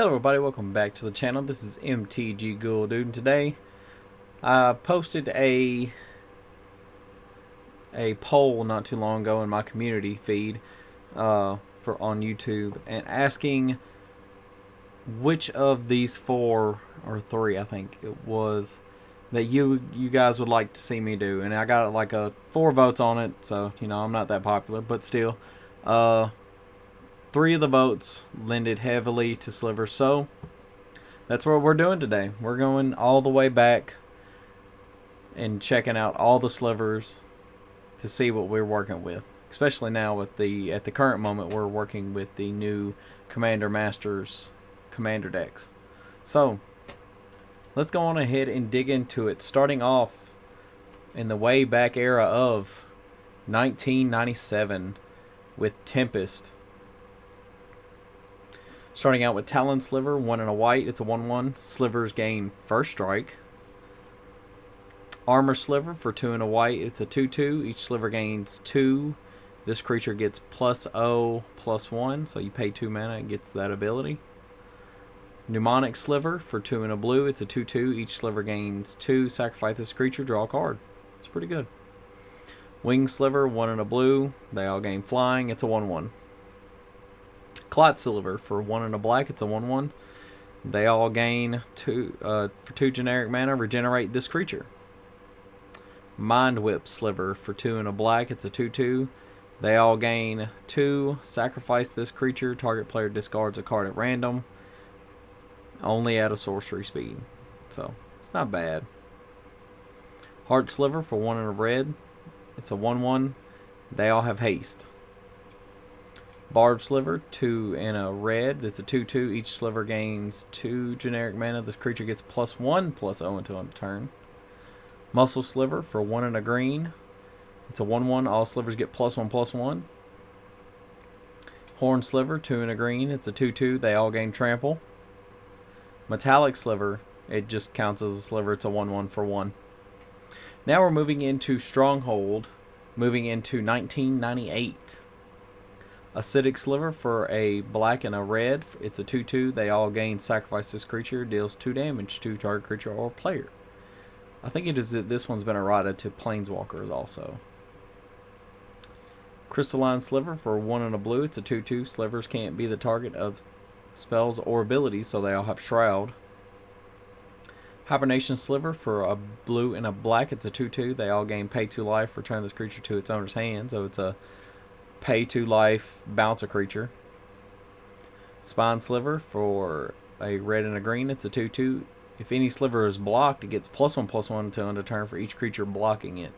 Hello everybody, welcome back to the channel. This is MTG Ghoul Dude, and today I posted a poll not too long ago in my community feed on YouTube, and asking which of these four or three, I think it was, that you guys would like to see me do. And I got like 4 votes on it, so you know I'm not that popular, but still, 3 of the votes lended heavily to Slivers, so that's what we're doing today. We're going all the way back and checking out all the Slivers to see what we're working with. Especially now with at the current moment, we're working with the new Commander Masters Commander decks. So let's go on ahead and dig into it, starting off in the way back era of 1997 with Tempest. Starting out with Talon Sliver, 1 and a white. It's a 1/1. Slivers gain first strike. Armor Sliver for 2 and a white. It's a 2/2. Each sliver gains 2. This creature gets +0/+1, so you pay 2 mana and gets that ability. Mnemonic Sliver for 2 and a blue. It's a 2/2. Each sliver gains 2. Sacrifice this creature, draw a card. It's pretty good. Wing Sliver, 1 and a blue. They all gain flying. It's a 1/1. Clot Sliver for 1 and a black. It's a 1/1. They all gain 2 for 2 generic mana. Regenerate this creature. Mind Whip Sliver for 2 and a black. It's a 2/2. They all gain 2. Sacrifice this creature. Target player discards a card at random. Only at a sorcery speed, so it's not bad. Heart Sliver for 1 and a red. It's a 1/1. They all have haste. Barb Sliver, 2 and a red. It's a 2/2. Each sliver gains 2 generic mana. This creature gets +1/+0 until end of turn. Muscle Sliver for 1 and a green. It's a 1/1. All slivers get +1/+1. Horn Sliver, 2 and a green. It's a 2/2. They all gain trample. Metallic Sliver, it just counts as a sliver. It's a 1/1 for 1. Now we're moving into Stronghold, moving into 1998. Acidic Sliver for a black and a red. It's a 2/2. They all gain sacrifice this creature. Deals 2 damage to target creature or player. I think it is that this one's been errata to Planeswalkers also. Crystalline Sliver for 1 and a blue. It's a 2/2. Slivers can't be the target of spells or abilities, so they all have Shroud. Hibernation Sliver for a blue and a black. It's a 2/2. They all gain pay 2 life. Return this creature to its owner's hand. So it's a pay 2 life, bounce a creature. Spine Sliver for a red and a green. It's a 2/2. If any sliver is blocked, it gets +1/+1 until end of turn for each creature blocking it.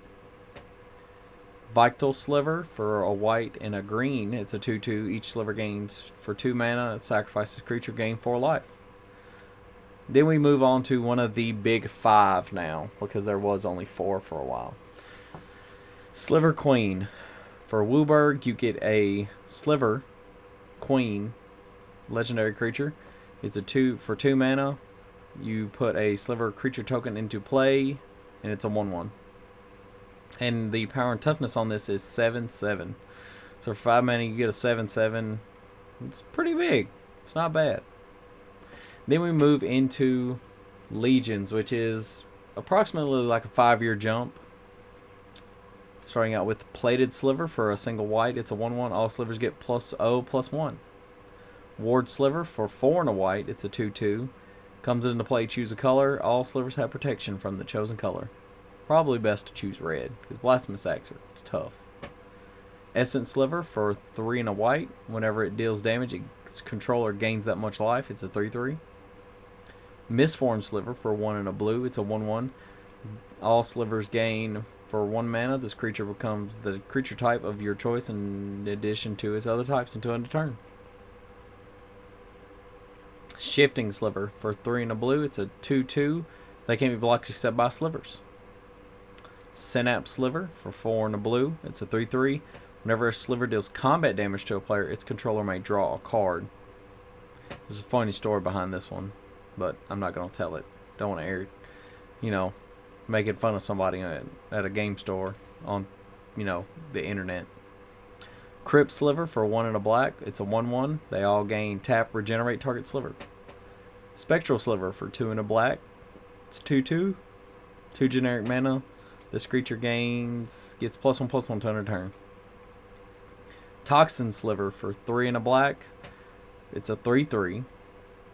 Vital Sliver for a white and a green. It's a 2/2. Each sliver gains for 2 mana. Sacrifices creature, gain 4 life. Then we move on to one of the big 5 now, because there was only 4 for a while. Sliver Queen. For Wooburg, you get a Sliver Queen legendary creature. It's a 2 for 2 mana. You put a Sliver creature token into play, and it's a 1/1. And the power and toughness on this is 7/7. So for 5 mana, you get a 7/7. It's pretty big. It's not bad. Then we move into Legions, which is approximately like a 5-year jump. Starting out with Plated Sliver for a single white. It's a 1/1. All slivers get +0/+1. Ward Sliver for 4 and a white. It's a 2/2. Comes into play, choose a color. All slivers have protection from the chosen color. Probably best to choose red, because Blasphemous Axe, it's tough. Essence Sliver for 3 and a white. Whenever it deals damage, its controller gains that much life. It's a 3/3. Mistform Sliver for 1 and a blue. It's a 1/1. All slivers gain for 1 mana. This creature becomes the creature type of your choice in addition to its other types until end of turn. Shifting Sliver for 3 and a blue. It's a 2/2. They can't be blocked except by slivers. Synapse Sliver for 4 and a blue. It's a 3/3. Whenever a sliver deals combat damage to a player, its controller may draw a card. There's a funny story behind this one, but I'm not going to tell it. Don't want to air it. You know, making fun of somebody at a game store on, you know, the internet. Crypt Sliver for 1 and a black. It's a 1/1. They all gain tap, regenerate target sliver. Spectral Sliver for 2 and a black. It's 2/2. 2 generic mana. This creature gets +1/+1 to end turn. Toxin Sliver for 3 and a black. It's a 3/3.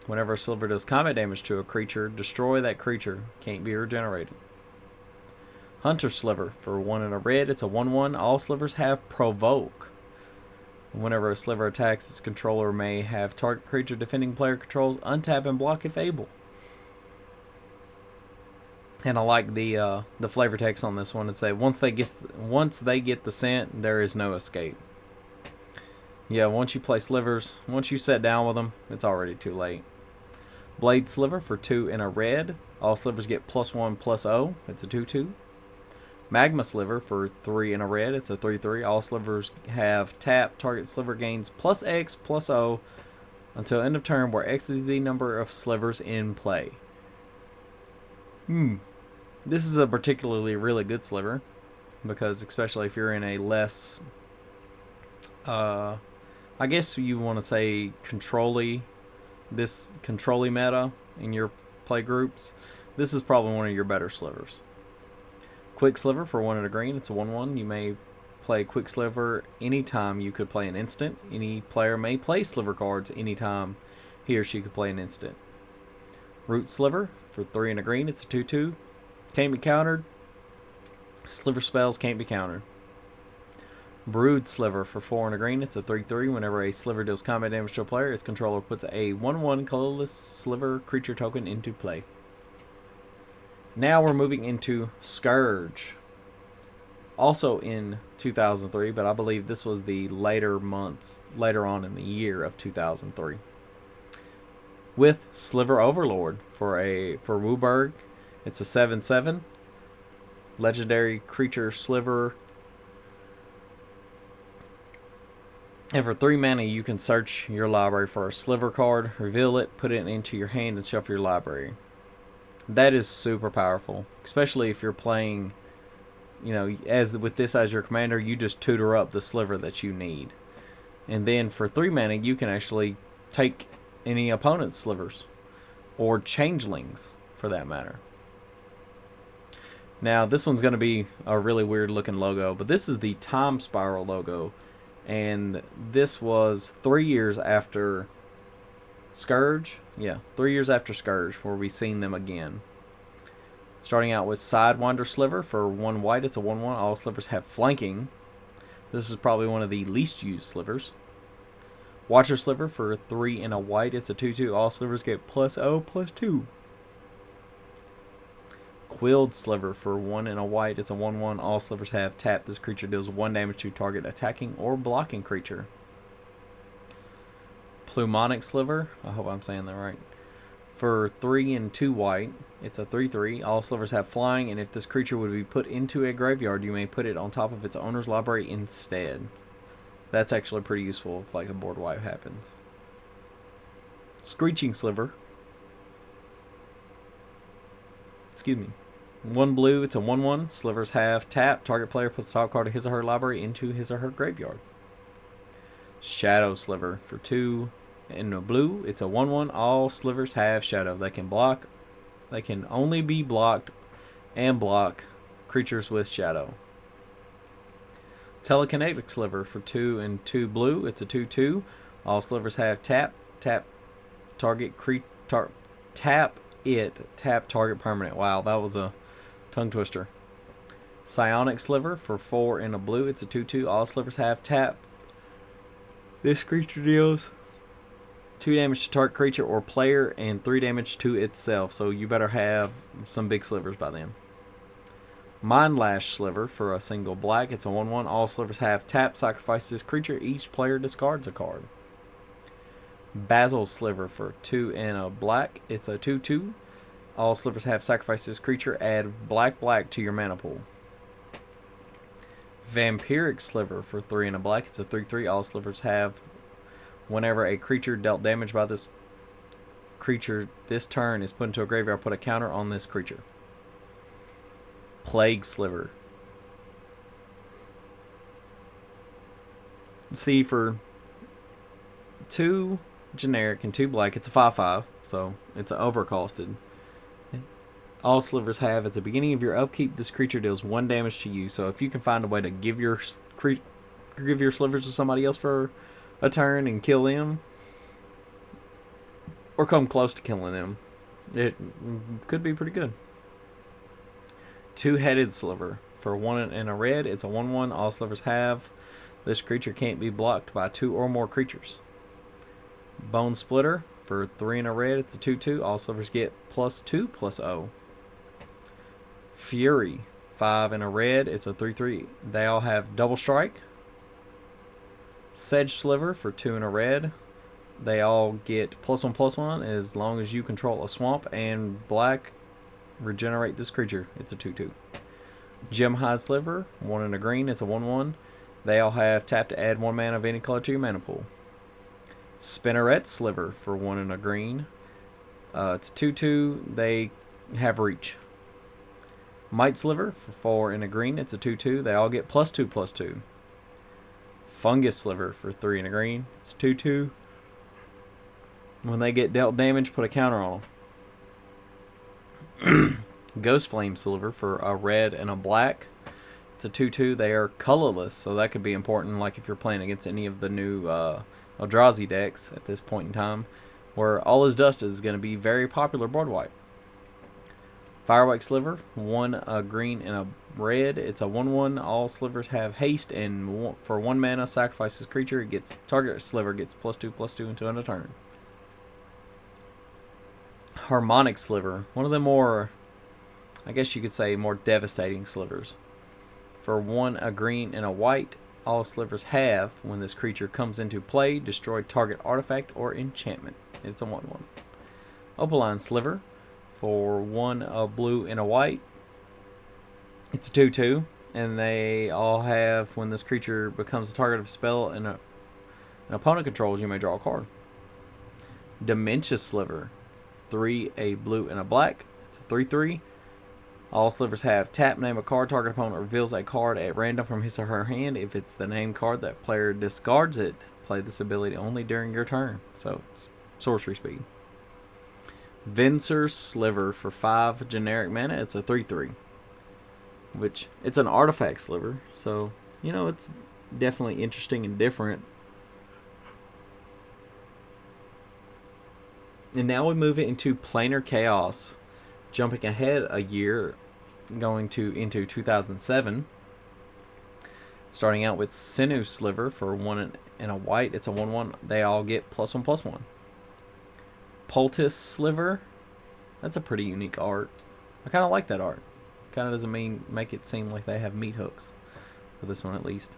Whenever a sliver does combat damage to a creature, destroy that creature. Can't be regenerated. Hunter Sliver for 1 and a red. It's a 1/1. All slivers have Provoke. Whenever a sliver attacks, its controller may have target creature defending player controls untap and block if able. And I like the flavor text on this one. It says once they get the scent, there is no escape. Yeah, once you play slivers, once you sit down with them, it's already too late. Blade Sliver for 2 and a red. All slivers get +1/+0. It's a 2/2. Magma Sliver for 3 and a red. It's a 3/3. All slivers have tap. Target sliver gains +X/+0 until end of turn, where X is the number of slivers in play. This is a particularly really good sliver, because especially if you're in a less, I guess you want to say control-y meta in your play groups, this is probably one of your better slivers. Quick Sliver for 1 and a green. It's a 1/1. You may play Quick Sliver anytime you could play an instant. Any player may play sliver cards anytime he or she could play an instant. Root Sliver for 3 and a green. It's a 2/2. Can't be countered. Sliver spells can't be countered. Brood Sliver for 4 and a green. It's a 3/3. Whenever a sliver deals combat damage to a player, its controller puts a 1/1 colorless sliver creature token into play. Now we're moving into Scourge. Also in 2003, but I believe this was the later on in the year of 2003. With Sliver Overlord for Wooburg. It's a 7/7. Legendary creature sliver. And for 3 mana, you can search your library for a sliver card, reveal it, put it into your hand, and shuffle your library. That is super powerful, especially if you're playing, with this as your commander, you just tutor up the sliver that you need. And then for 3 mana, you can actually take any opponent's slivers, or changelings for that matter. Now, this one's going to be a really weird looking logo, but this is the Time Spiral logo. And this was 3 years after Scourge. Yeah, 3 years after Scourge, where we seen them again. Starting out with Sidewinder Sliver for 1 white. It's a 1/1. All slivers have flanking. This is probably one of the least used slivers. Watcher Sliver for 3 and a white. It's a 2/2. All slivers get +0/+2. Quilled Sliver for 1 and a white. It's a 1/1. All slivers have tap. This creature deals 1 damage to target attacking or blocking creature. Plumonic Sliver, I hope I'm saying that right, for 3 and 2 white. It's a 3/3. All slivers have flying, and if this creature would be put into a graveyard, you may put it on top of its owner's library instead. That's actually pretty useful if like a board wipe happens. Screeching Sliver. Excuse me. 1 blue, it's a 1/1. Slivers have tap. Target player puts the top card of his or her library into his or her graveyard. Shadow Sliver for 2 and a blue. It's a 1/1. All slivers have shadow. They can block. They can only be blocked and block creatures with shadow. Telekinetic Sliver for 2 and 2 blue. It's a 2/2. All slivers have tap. Tap target tap target permanent. Wow, that was a tongue twister. Psionic Sliver for 4 and a blue. It's a 2/2. All slivers have tap. This creature deals 2 damage to target creature or player and 3 damage to itself. So you better have some big slivers by then. Mindlash Sliver for a single black. It's a 1/1. All slivers have tap. Sacrifice this creature. Each player discards a card. Basil Sliver for 2 and a black. It's a 2/2. All slivers have sacrifice this creature. Add black to your mana pool. Vampiric Sliver for 3 and a black. It's a 3/3. All slivers have, whenever a creature dealt damage by this creature this turn is put into a graveyard, put a counter on this creature. Plague Sliver. See, for 2 generic, and 2 black. It's a 5/5, so it's overcosted. All slivers have at the beginning of your upkeep, this creature deals 1 damage to you. So if you can find a way to give your slivers to somebody else for a turn and kill them, or come close to killing them, it could be pretty good. 2-headed sliver. For 1 and a red, it's a 1/1. All slivers have. This creature can't be blocked by 2 or more creatures. Bone splitter. For 3 and a red, it's a 2/2. All slivers get +2/+0. Fury. 5 and a red, it's a 3/3. They all have double strike. Sedge sliver. For 2 and a red, they all get +1/+1 as long as you control a swamp, and black regenerate this creature. It's a 2/2. Gemhide sliver. 1 and a green, it's a 1/1. They all have tap to add 1 mana of any color to your mana pool. Spinneret sliver. For 1 and a green, it's 2/2. They have reach. Might sliver. For 4 and a green, it's a 2/2. They all get +2/+2. Fungus sliver. For 3 and a green, it's 2/2. When they get dealt damage, put a counter on them. Ghost Flame sliver. For a red and a black, it's a 2/2. They are colorless, so that could be important, like if you're playing against any of the new Eldrazi decks at this point in time, where All Is Dust is going to be very popular board wipe. Firewake sliver. 1 a green and a red, it's a 1/1. All slivers have haste, and for 1 mana, sacrifice this creature. Target sliver gets +2/+2 until end of turn. Harmonic sliver. One of the more, I guess you could say, more devastating slivers. For 1 a green and a white, all slivers have, when this creature comes into play, destroy target artifact or enchantment. It's a 1/1. Opaline sliver. For 1 a blue and a white, it's a 2/2. And they all have, when this creature becomes the target of a spell and an opponent controls, you may draw a card. Dementia sliver. 3 a blue and a black, it's a 3/3. All slivers have tap, name a card. Target opponent reveals a card at random from his or her hand. If it's the named card, that player discards it. Play this ability only during your turn. So, sorcery speed. Venser sliver. For 5 generic mana, it's a 3/3. Which, it's an artifact sliver. So, it's definitely interesting and different. And now we move it into Planar Chaos. Jumping ahead a year, going into 2007. Starting out with Sinew sliver. For 1 and a white, it's a 1/1. They all get +1/+1. Poultice sliver. That's a pretty unique art. I kind of like that art. Kind of doesn't make it seem like they have meat hooks. For this one at least.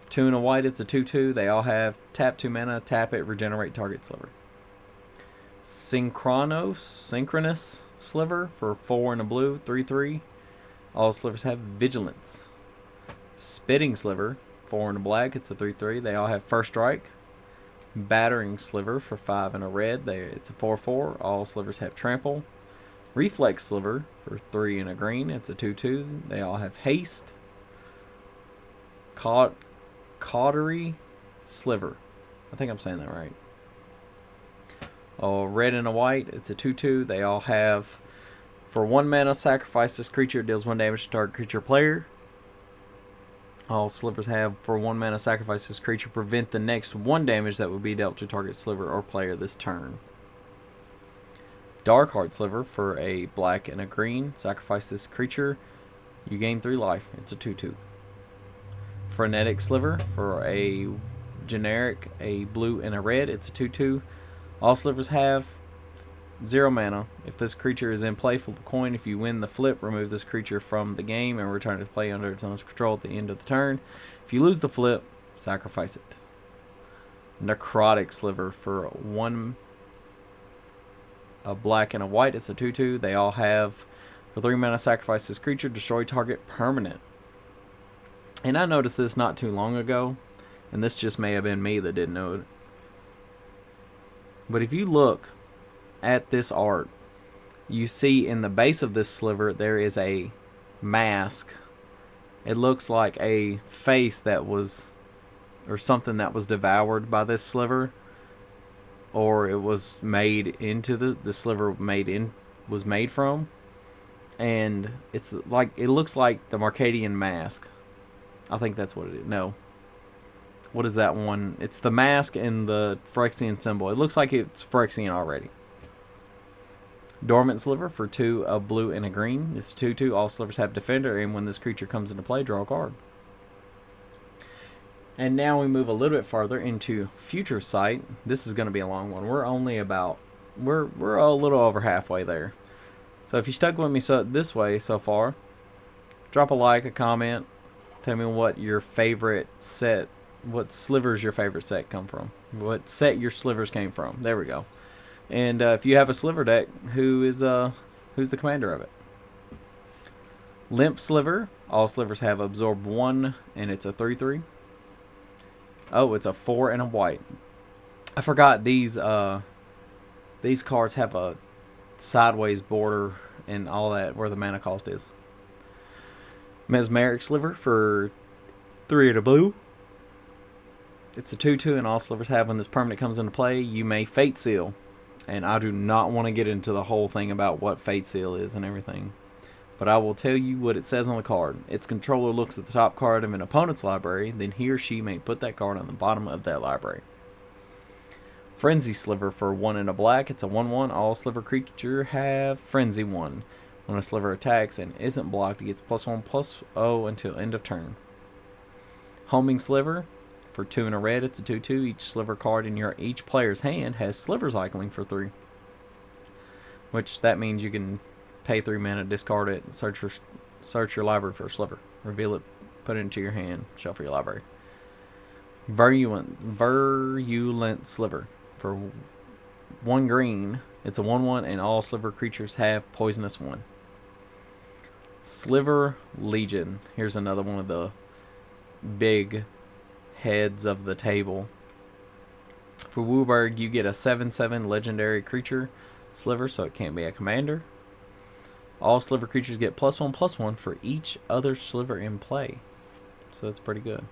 2 and a white, it's a 2/2. They all have tap 2 mana, tap it, regenerate target sliver. Synchronous sliver. For 4 and a blue, 3/3. All slivers have vigilance. Spitting sliver. 4 and a black, it's a 3/3. They all have first strike. Battering sliver. For 5 and a red, it's a 4/4. All slivers have trample. Reflex sliver. For 3 and a green, it's a 2/2. They all have haste. Cautery sliver. I think I'm saying that right. Red and a white, it's a 2/2. They all have, for 1 mana, sacrifice this creature, deals 1 damage to target creature player. All slivers have, for 1 mana, sacrifice this creature, prevent the next 1 damage that would be dealt to target sliver or player this turn. Darkheart sliver. For a black and a green, sacrifice this creature, you gain 3 life. It's a 2/2. Frenetic sliver. For a generic, a blue and a red, it's a 2/2. All slivers have 0 mana. If this creature is in play, flip a coin. If you win the flip, remove this creature from the game and return it to play under its owner's control at the end of the turn. If you lose the flip, sacrifice it. Necrotic sliver. For 1 a black and a white, it's a 2/2. They all have, for 3 mana, sacrifice this creature, destroy target permanent. And I noticed this not too long ago, and this just may have been me that didn't know it. But if you look at this art, you see in the base of this sliver there is a mask. It looks like a face that was, or something that was devoured by this sliver, or it was made into the sliver was made from. And it's like, it looks like the Marcadian mask. I think that's what it is. No. What is that one? It's the mask and the Phyrexian symbol. It looks like it's Phyrexian already. Dormant Sliver for 2, a blue and a green. It's 2/2. All slivers have defender, and when this creature comes into play, draw a card. And now we move a little bit farther into Future Sight. This is going to be a long one. We're a little over halfway there. So if you stuck with me this way so far, drop a like, a comment, tell me what your favorite set, what slivers your favorite set come from, what set your slivers came from. There we go. And if you have a sliver deck, who's the commander of it? Limp Sliver. All slivers have absorb 1, and it's a 3/3. Oh, it's a 4 and a white. I forgot these cards have a sideways border and all that where the mana cost is. Mesmeric Sliver for 3 and a blue. It's a 2/2, and all slivers have, when this permanent comes into play, you may Fate Seal. And I do not want to get into the whole thing about what Fate Seal is and everything, but I will tell you what it says on the card. Its controller looks at the top card of an opponent's library, then he or she may put that card on the bottom of that library. Frenzy Sliver for 1 and a black. It's a 1/1. All sliver creature have Frenzy 1. When a sliver attacks and isn't blocked, it gets +1/+0 until end of turn. Homing Sliver for 2 and a red. It's a 2/2. Each sliver card in each player's hand has Sliver Cycling for 3. Which that means you can pay 3 mana, discard it, search your library for a sliver, reveal it, put it into your hand, shuffle your library. Virulent Sliver for 1 green. It's a 1/1, and all sliver creatures have poisonous 1. Sliver Legion. Here's another one of the big heads of the table. For Wooburg, you get a 7/7 legendary creature sliver, so it can't be a commander. All sliver creatures get +1/+1 for each other sliver in play, so that's pretty good.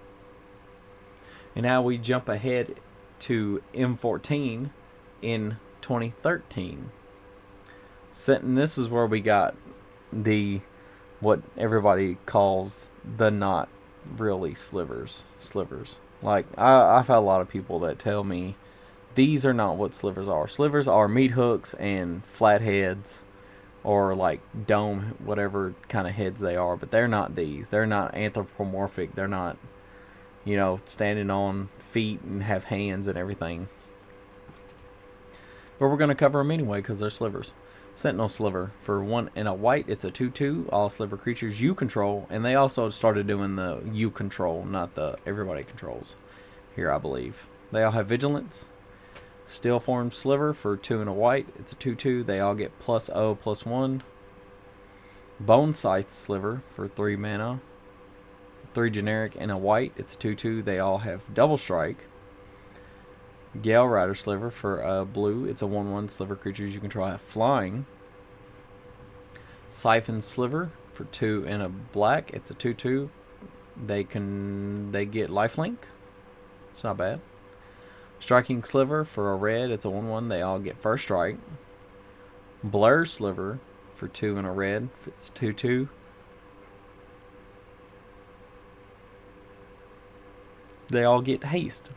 And now we jump ahead to M14 in 2013. And this is where we got what everybody calls the not really slivers. Like, I've had a lot of people that tell me these are not what slivers are. Slivers are meat hooks and flat heads, or like dome, whatever kind of heads they are, but they're not these. They're not anthropomorphic. They're not, standing on feet and have hands and everything. But we're going to cover them anyway because they're slivers. Sentinel Sliver for 1 and a white. It's a 2/2. All sliver creatures you control, and they also started doing the you control, not the everybody controls here, I believe. They all have vigilance. Steel Form Sliver for 2 and a white. It's a 2/2. They all get +0/+1. Bone Scythe Sliver for 3 mana. 3 generic and a white. It's a 2/2. They all have double strike. Gale Rider Sliver for blue. It's a 1/1. Sliver creatures you control have flying. Siphon Sliver for 2 and a black. It's a 2/2. They get lifelink. It's not bad. Striking Sliver for a red. It's a 1/1. They all get first strike. Blur Sliver for 2 and a red. It's 2/2. They all get haste.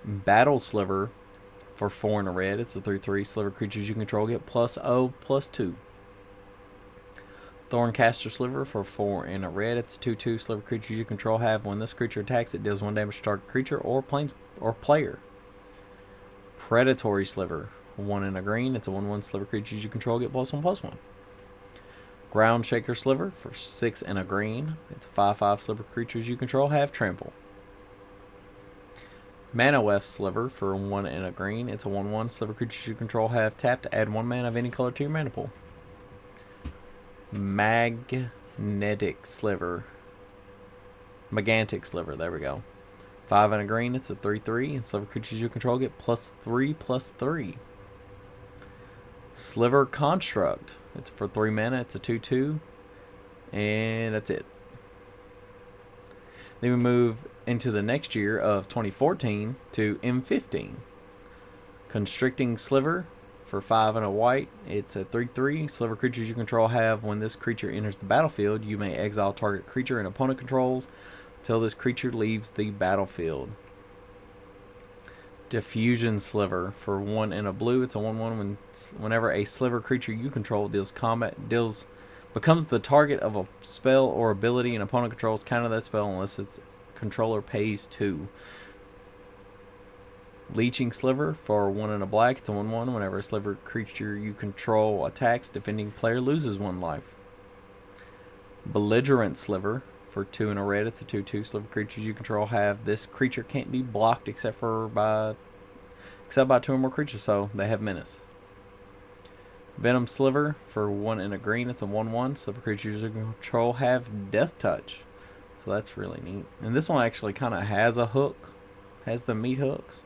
Battle Sliver for 4 and a red. It's a 3/3. Sliver creatures you control get +0/+2. Thorncaster Sliver for 4 and a red. It's 2/2. Sliver creatures you control have, when this creature attacks, it deals 1 damage to target creature or player. Predatory Sliver, 1 and a green. It's a 1/1. Sliver creatures you control get +1/+1. Ground Shaker Sliver for 6 and a green. It's a 5/5. Sliver creatures you control have trample. Mana Weft Sliver for 1 and a green. It's a 1/1. Sliver creatures you control have tap to add 1 mana of any color to your mana pool. Magnetic Sliver. Magantic Sliver, there we go. 5 and a green. It's a 3/3. And sliver creatures you control get +3/+3. Sliver Construct. It's for 3 mana. It's a 2/2. And that's it. Then we move into the next year of 2014 to M15. Constricting Sliver for 5 and a white. It's a 3/3. Sliver creatures you control have, when this creature enters the battlefield, you may exile target creature and opponent controls until this creature leaves the battlefield. Diffusion Sliver for 1 and a blue. It's a 1/1. Whenever a Sliver creature you control becomes the target of a spell or ability and opponent controls, counter that spell unless its controller pays 2. Leeching Sliver for 1 and a black. It's a 1/1. Whenever a Sliver creature you control attacks, defending player loses 1 life. Belligerent Sliver for 2 and a red. It's a 2/2. Sliver creatures you control have, this creature can't be blocked except by 2 or more creatures, so they have menace. Venom Sliver for 1 and a green. It's a 1/1. Sliver creatures you control have Death Touch, so that's really neat. And this one actually kind of has a hook, has the meat hooks.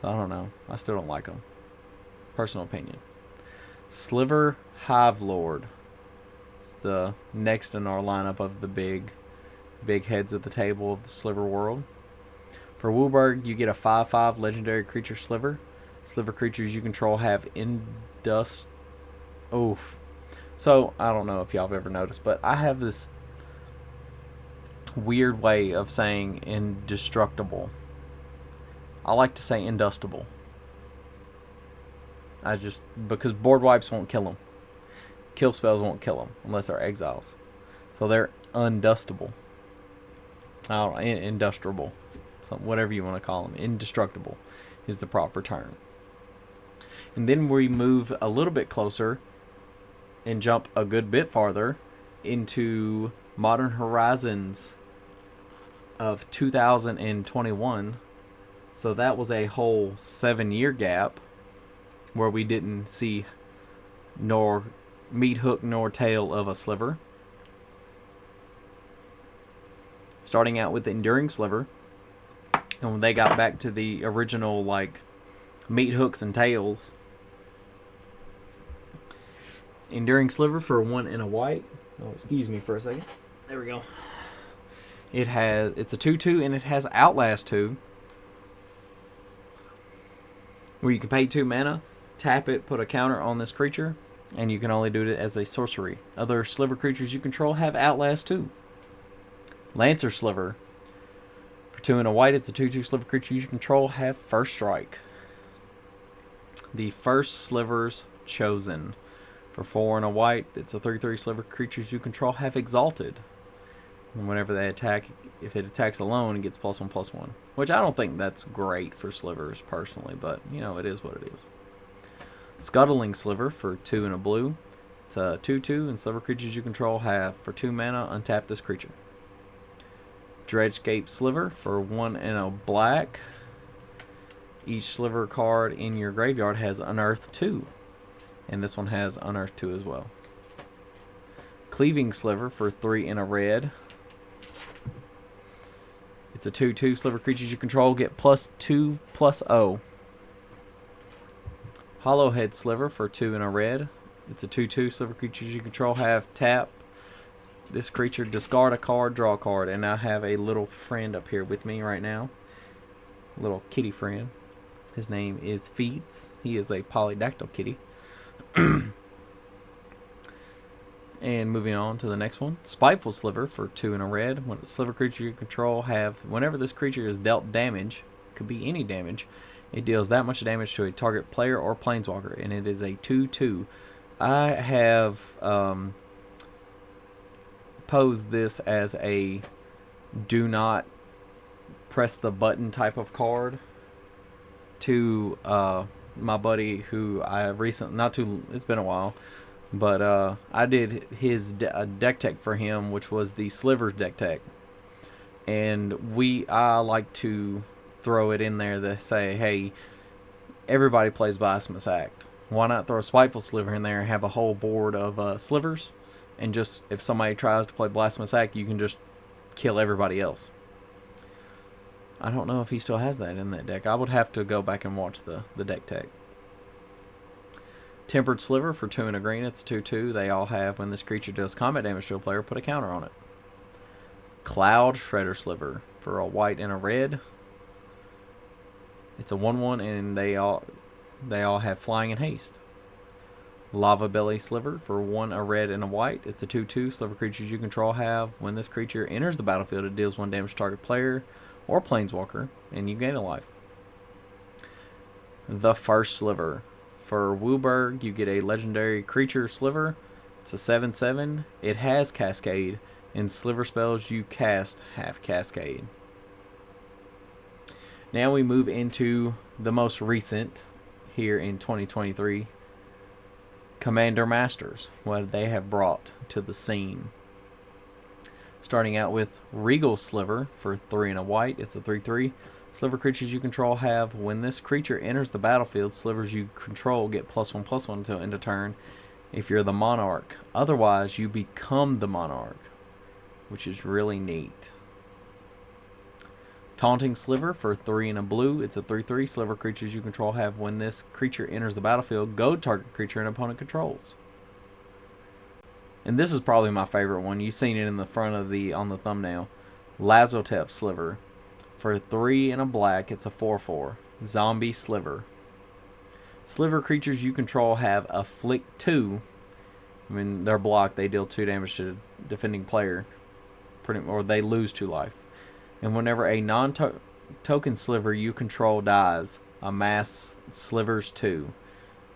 So I don't know. I still don't like them. Personal opinion. Sliver Hive Lord. It's the next in our lineup of the big heads at the table of the Sliver world. For Wooburg, you get a 5/5 legendary creature Sliver. Sliver creatures you control have Indust. Oof. So I don't know if y'all have ever noticed, but I have this weird way of saying indestructible. I like to say industible. Because board wipes won't kill them. Kill spells won't kill them unless they're exiles. So they're undustable. I don't know, industriable. So whatever you want to call them. Indestructible is the proper term. And then we move a little bit closer and jump a good bit farther into Modern Horizons of 2021. So that was a whole 7-year gap where we didn't see nor meat hook nor tail of a Sliver. Starting out with the Enduring Sliver. And when they got back to the original meat hooks and tails. Enduring Sliver for 1 and a white. Oh, excuse me for a second. There we go. It's a 2/2 and it has Outlast 2. Where you can pay 2 mana, tap it, put a counter on this creature, and you can only do it as a sorcery. Other Sliver creatures you control have Outlast 2. Lancer Sliver. For 2 and a white, it's a 2/2 Sliver creature you control have First Strike. The First Slivers Chosen. For 4 and a white, it's a 3/3 Sliver creatures you control have Exalted. And whenever they attack, if it attacks alone, it gets +1/+1. Which I don't think that's great for Slivers personally, but it is what it is. Scuttling Sliver for 2 and a blue. It's a 2/2, and Sliver creatures you control have, for 2 mana, untap this creature. Dredgescape Sliver for 1 and a black. Each Sliver card in your graveyard has Unearth 2. And this one has Unearth 2 as well. Cleaving Sliver for 3 and a red. It's a 2/2. Sliver creatures you control get +2/+0. Hollowhead Sliver for 2 and a red. It's a 2/2. Sliver creatures you control have tap this creature, discard a card, draw a card. And I have a little friend up here with me right now. Little kitty friend. His name is Feets. He is a polydactyl kitty. And moving on to the next one. Spiteful Sliver for 2 and a red. When a Sliver creature you control have, whenever this creature is dealt damage, could be any damage, it deals that much damage to a target player or planeswalker, and it is a 2/2. I have posed this as a do not press the button type of card to my buddy who I recently, it's been a while, but I did his deck tech for him, which was the Slivers deck tech, and I like to throw it in there to say, hey, everybody plays Blasphemous Act. Why not throw a Spiteful Sliver in there and have a whole board of Slivers, and just if somebody tries to play Blasphemous Act, you can just kill everybody else. I don't know if he still has that in that deck. I would have to go back and watch the deck tech. Tempered Sliver for 2 and a green. It's a 2/2. They all have, when this creature does combat damage to a player, put a counter on it. Cloud Shredder Sliver for a white and a red. It's a 1/1, and they all have flying and haste. Lava Belly Sliver for 1, a red and a white. It's a 2/2. Sliver creatures you control have. When this creature enters the battlefield, it deals 1 damage to target player or planeswalker, and you gain a life. The First Sliver. For Wooburg, you get a legendary creature Sliver. It's a 7/7. It has Cascade. In Sliver spells you cast have Cascade. Now we move into the most recent here in 2023. Commander Masters, what they have brought to the scene. Starting out with Regal Sliver for 3 and a white. It's a 3/3. Sliver creatures you control have. When this creature enters the battlefield, slivers you control get +1/+1 until end of turn if you're the monarch. Otherwise, you become the monarch, which is really neat. Taunting Sliver for 3 and a blue. It's a 3/3. Sliver creatures you control have. When this creature enters the battlefield, goad target creature an opponent controls. And this is probably my favorite one. You've seen it in the front of on the thumbnail. Lazotep Sliver for 3 and a black. It's a 4/4. Zombie Sliver. Sliver creatures you control have Afflict 2. I mean, they're blocked. They deal 2 damage to the defending player, or they lose 2 life. And whenever a non-token sliver you control dies, amass slivers 2.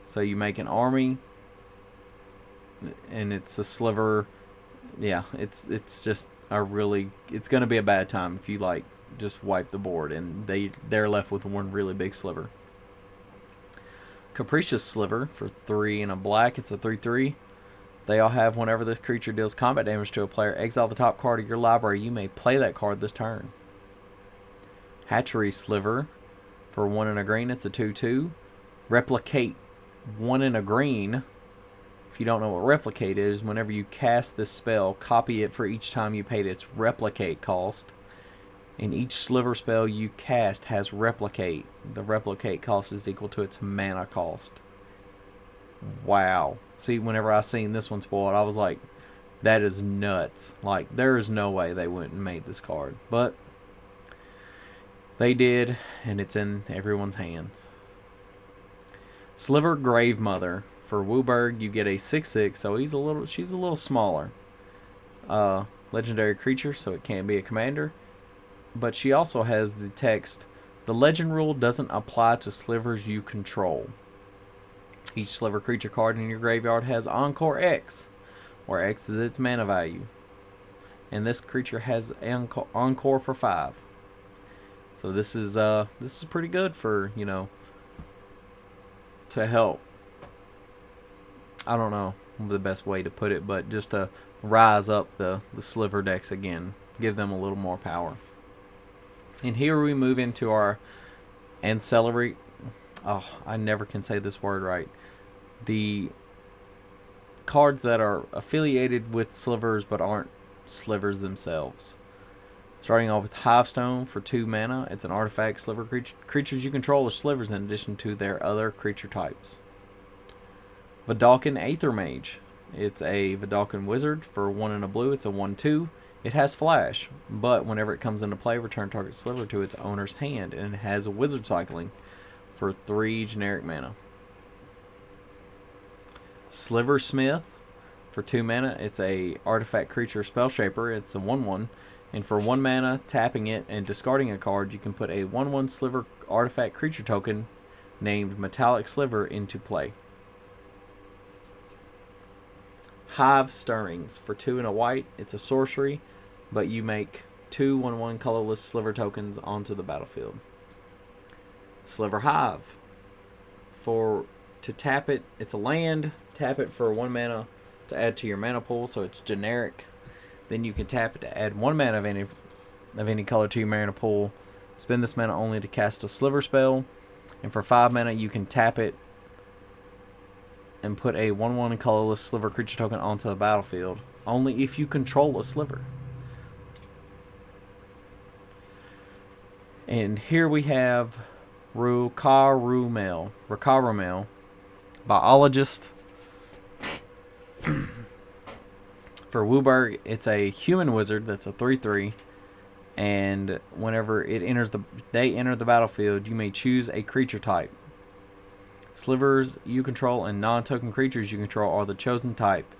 So you make an army, and it's a sliver. Yeah, it's just a really, it's going to be a bad time if you like just wipe the board, and they're left with 1 really big sliver. Capricious Sliver for 3 and a black. It's a 3/3. They all have, whenever this creature deals combat damage to a player, exile the top card of your library. You may play that card this turn. Hatchery Sliver for 1 and a green. It's a 2/2. Replicate 1 and a green. If you don't know what Replicate is, whenever you cast this spell, copy it for each time you paid its Replicate cost. And each Sliver spell you cast has Replicate. The Replicate cost is equal to its mana cost. Wow. See, whenever I seen this one spoiled, I was like, that is nuts. Like, there is no way they wouldn't have made this card. But they did, and it's in everyone's hands. Sliver Grave Mother. For Wooburg, you get a 6/6, so she's a little smaller. Legendary creature, so it can't be a commander. But she also has the text, the legend rule doesn't apply to slivers you control. Each sliver creature card in your graveyard has Encore X, where X is its mana value. And this creature has Encore for 5. So this is pretty good for, to help. I don't know the best way to put it, but just to rise up the sliver decks again, give them a little more power. And here we move into our ancillary. Oh, I never can say this word right. The cards that are affiliated with slivers but aren't slivers themselves. Starting off with Hivestone for 2 mana. It's an artifact. Sliver creatures you control are slivers in addition to their other creature types. Vedalken Aether Mage. It's a Vedalken Wizard for 1 and a blue. It's a 1/2. It has Flash, but whenever it comes into play, return target sliver to its owner's hand, and it has a Wizard Cycling for 3 generic mana. Sliver Smith for 2 mana. It's a artifact creature spell shaper. It's a 1/1, and for 1 mana, tapping it and discarding a card, you can put a 1/1 sliver artifact creature token named Metallic Sliver into play. Hive Stirrings for 2 and a white. It's a sorcery, but you make 2 1/1 colorless sliver tokens onto the battlefield. Sliver Hive. To tap it, it's a land. Tap it for 1 mana to add to your mana pool, so it's generic. Then you can tap it to add 1 mana of any color to your mana pool. Spend this mana only to cast a sliver spell, and for 5 mana you can tap it and put a 1/1 colorless sliver creature token onto the battlefield, only if you control a sliver. And here we have Rukarumel, biologist. For Wooburg, it's a human wizard that's a 3/3, and whenever they enter the battlefield, you may choose a creature type. Slivers you control and non-token creatures you control are the chosen type,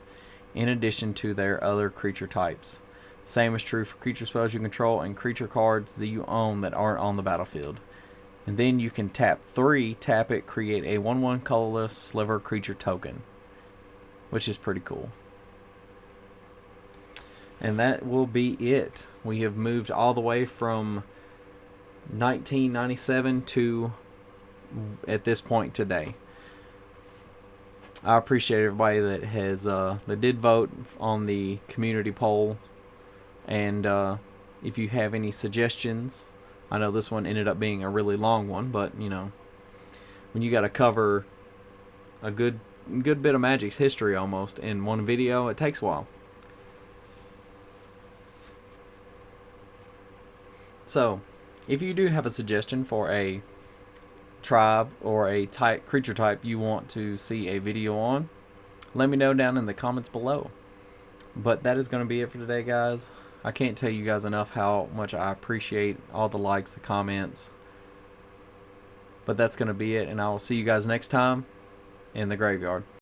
in addition to their other creature types. Same is true for creature spells you control and creature cards that you own that aren't on the battlefield. And then you can tap it, create a 1/1 colorless Sliver creature token, which is pretty cool. And that will be it. We have moved all the way from 1997 to at this point today. I appreciate everybody that did vote on the community poll, and if you have any suggestions, I know this one ended up being a really long one, but you know, when you got to cover a good bit of Magic's history almost in one video, it takes a while. So, if you do have a suggestion for a tribe or a creature type you want to see a video on, let me know down in the comments below. But that is going to be it for today, guys. I can't tell you guys enough how much I appreciate all the likes, the comments. But that's going to be it, and I will see you guys next time in the graveyard.